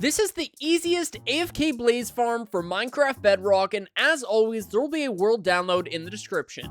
This is the easiest AFK Blaze farm for Minecraft Bedrock, and as always, there will be a world download in the description.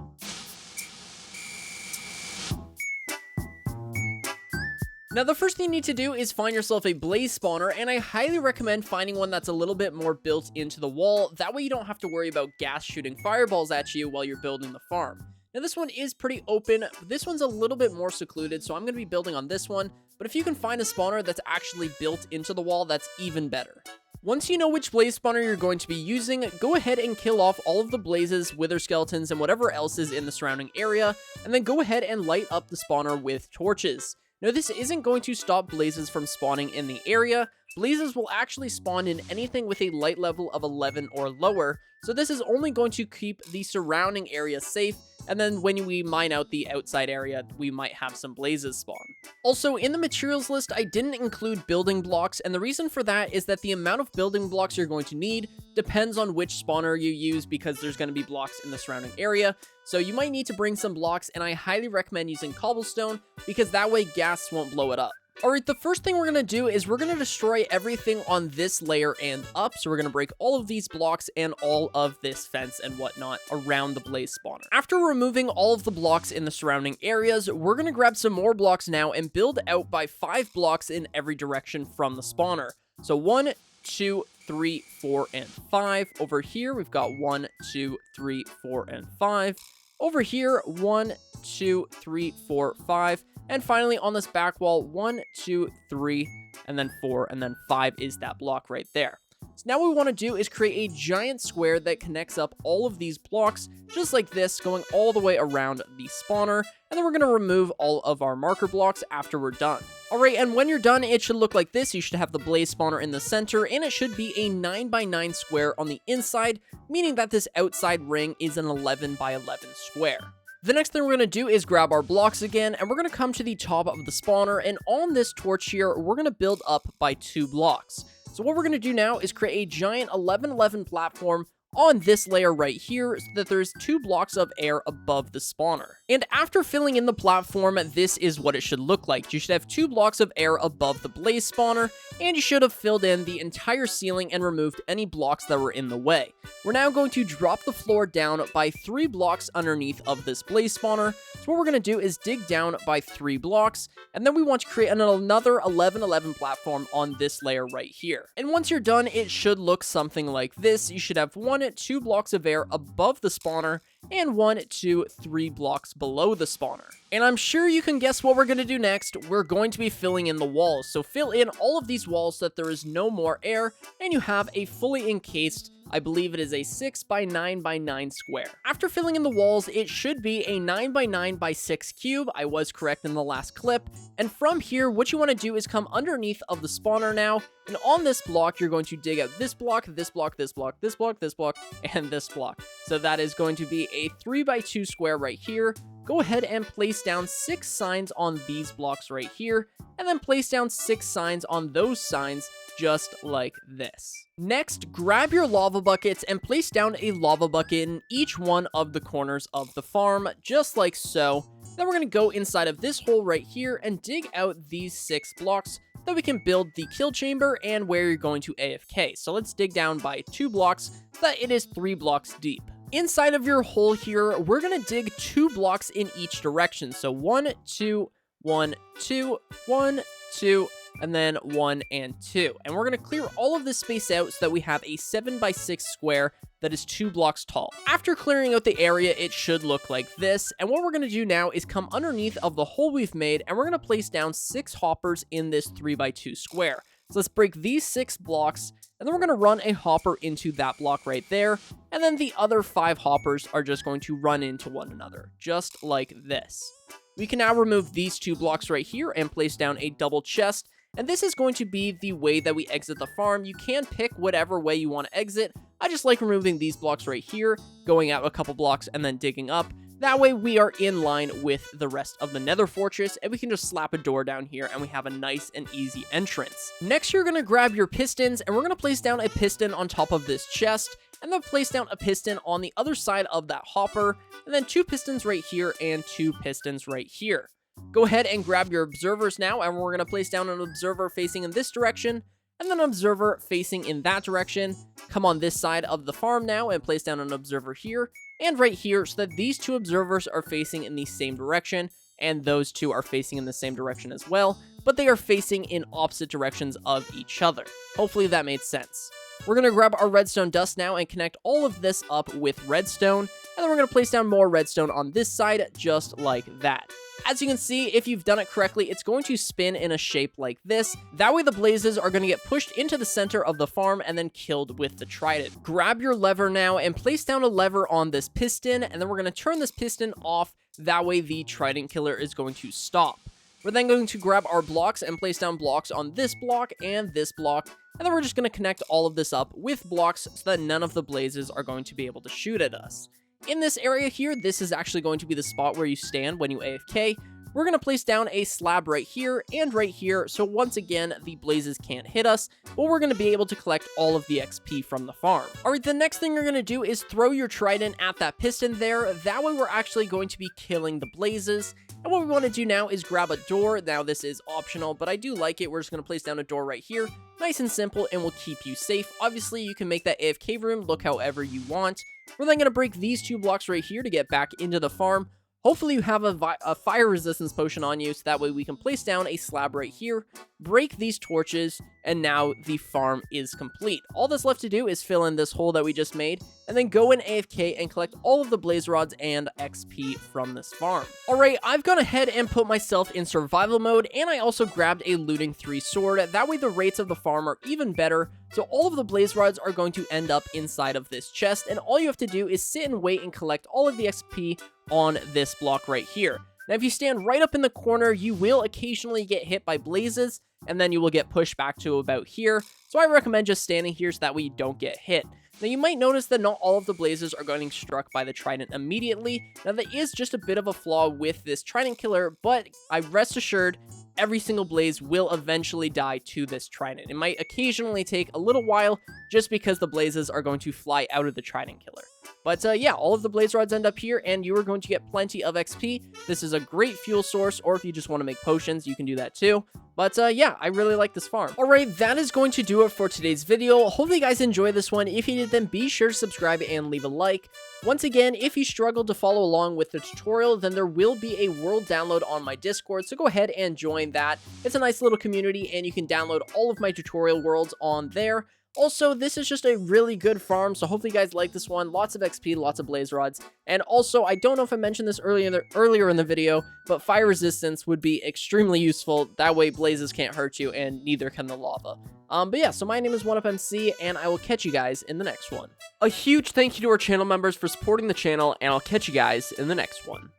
Now, the first thing you need to do is find yourself a blaze spawner, and I highly recommend finding one that's a little bit more built into the wall. That way you don't have to worry about gas shooting fireballs at you while you're building the farm. Now, this one is pretty open, but this one's a little bit more secluded, so I'm going to be building on this one. But if you can find a spawner that's actually built into the wall, that's even better. Once you know which blaze spawner you're going to be using, go ahead and kill off all of the blazes, wither skeletons, and whatever else is in the surrounding area, and then go ahead and light up the spawner with torches. Now, this isn't going to stop blazes from spawning in the area. Blazes will actually spawn in anything with a light level of 11 or lower, so this is only going to keep the surrounding area safe, and then when we mine out the outside area, we might have some blazes spawn. Also, in the materials list, I didn't include building blocks, and the reason for that is that the amount of building blocks you're going to need depends on which spawner you use, because there's going to be blocks in the surrounding area. So you might need to bring some blocks, and I highly recommend using cobblestone, because that way gas won't blow it up. Alright, the first thing we're going to do is we're going to destroy everything on this layer and up. So we're going to break all of these blocks and all of this fence and whatnot around the blaze spawner. After removing all of the blocks in the surrounding areas, we're going to grab some more blocks now and build out by 5 blocks in every direction from the spawner. So 1, 2, 3, 4, and 5. Over here, we've got 1, 2, 3, 4, and 5. Over here, 1, 2, 3, 4, 5. And finally, on this back wall, 1, 2, 3, and then 4, and then 5 is that block right there. So now what we want to do is create a giant square that connects up all of these blocks, just like this, going all the way around the spawner. And then we're going to remove all of our marker blocks after we're done. Alright, and when you're done, it should look like this. You should have the blaze spawner in the center, and it should be a 9x9 square on the inside, meaning that this outside ring is an 11x11 square. The next thing we're going to do is grab our blocks again, and we're going to come to the top of the spawner, and on this torch here, we're going to build up by 2 blocks. So what we're going to do now is create a giant 11x11 platform on this layer right here, so that there's 2 blocks of air above the spawner. And after filling in the platform, this is what it should look like. You should have 2 blocks of air above the blaze spawner, and you should have filled in the entire ceiling and removed any blocks that were in the way. We're now going to drop the floor down by 3 blocks underneath of this blaze spawner. So what we're going to do is dig down by 3 blocks, and then we want to create another 11x11 platform on this layer right here. And once you're done, it should look something like this. You should have 2 blocks of air above the spawner, and 1, 2, 3 blocks below the spawner. And I'm sure you can guess what we're going to do next. We're going to be filling in the walls. So fill in all of these walls so that there is no more air, and you have a fully encased, I believe it is a 6x9x9 square. After filling in the walls, it should be a 9x9x6 cube. I was correct in the last clip. And from here, what you want to do is come underneath of the spawner now, and on this block, you're going to dig out this block, this block, this block, this block, this block, and this block. So that is going to be a 3x2 square right here. Go ahead and place down 6 signs on these blocks right here, and then place down 6 signs on those signs, just like this. Next, grab your lava buckets and place down a lava bucket in each one of the corners of the farm, just like so. Then we're going to go inside of this hole right here and dig out these 6 blocks that we can build the kill chamber and where you're going to AFK. So let's dig down by 2 blocks so that it is 3 blocks deep. Inside of your hole here, we're going to dig 2 blocks in each direction. So 1, 2, 1, 2, 1, 2, and then 1 and 2. And we're going to clear all of this space out so that we have a 7x6 square that is 2 blocks tall. After clearing out the area, it should look like this. And what we're going to do now is come underneath of the hole we've made, and we're going to place down 6 hoppers in this 3x2 square. So let's break these 6 blocks, and then we're going to run a hopper into that block right there. And then the other 5 hoppers are just going to run into one another, just like this. We can now remove these 2 blocks right here and place down a double chest. And this is going to be the way that we exit the farm. You can pick whatever way you want to exit. I just like removing these blocks right here, going out a couple blocks, and then digging up. That way we are in line with the rest of the nether fortress, and we can just slap a door down here, and we have a nice and easy entrance. Next, you're going to grab your pistons, and we're going to place down a piston on top of this chest, and then place down a piston on the other side of that hopper, and then 2 pistons right here, and 2 pistons right here. Go ahead and grab your observers now, and we're going to place down an observer facing in this direction, and then an observer facing in that direction. Come on this side of the farm now and place down an observer here and right here so that these two observers are facing in the same direction, and those two are facing in the same direction as well, but they are facing in opposite directions of each other. Hopefully that made sense. We're going to grab our redstone dust now and connect all of this up with redstone, and then we're going to place down more redstone on this side, just like that. As you can see, if you've done it correctly, it's going to spin in a shape like this. That way the blazes are going to get pushed into the center of the farm and then killed with the trident. Grab your lever now and place down a lever on this piston, and then we're going to turn this piston off. That way the trident killer is going to stop. We're then going to grab our blocks and place down blocks on this block and this block, and then we're just going to connect all of this up with blocks so that none of the blazes are going to be able to shoot at us. In this area here, this is actually going to be the spot where you stand when you AFK. We're going to place down a slab right here and right here, so once again, the blazes can't hit us, but we're going to be able to collect all of the XP from the farm. Alright, the next thing you're going to do is throw your trident at that piston there. That way we're actually going to be killing the blazes. And what we want to do now is grab a door. Now this is optional, but I do like it. We're just going to place down a door right here. Nice and simple, and will keep you safe. Obviously, you can make that AFK room look however you want. We're then going to break these two blocks right here to get back into the farm. Hopefully you have a fire resistance potion on you, so that way we can place down a slab right here, break these torches, and now the farm is complete. All that's left to do is fill in this hole that we just made, and then go in AFK and collect all of the blaze rods and XP from this farm. Alright, I've gone ahead and put myself in survival mode, and I also grabbed a looting 3 sword. That way the rates of the farm are even better, so all of the blaze rods are going to end up inside of this chest, and all you have to do is sit and wait and collect all of the XP on this block right here. Now, if you stand right up in the corner, you will occasionally get hit by blazes, and then you will get pushed back to about here. So I recommend just standing here so that way you don't get hit. Now, you might notice that not all of the blazes are getting struck by the trident immediately. Now, that is just a bit of a flaw with this trident killer, but I rest assured, every single blaze will eventually die to this trident. It might occasionally take a little while just because the blazes are going to fly out of the trident killer. But yeah, all of the blaze rods end up here, and you are going to get plenty of XP. This is a great fuel source, or if you just want to make potions, you can do that too. But yeah, I really like this farm. Alright, that is going to do it for today's video. Hopefully you guys enjoyed this one. If you did, then be sure to subscribe and leave a like. Once again, if you struggled to follow along with the tutorial, then there will be a world download on my Discord, so go ahead and join that. It's a nice little community, and you can download all of my tutorial worlds on there. Also, this is just a really good farm, so hopefully you guys like this one. Lots of XP, lots of blaze rods. And also, I don't know if I mentioned this earlier in the video, but fire resistance would be extremely useful. That way, blazes can't hurt you, and neither can the lava. But yeah, so my name is 1UpMC, and I will catch you guys in the next one. A huge thank you to our channel members for supporting the channel, and I'll catch you guys in the next one.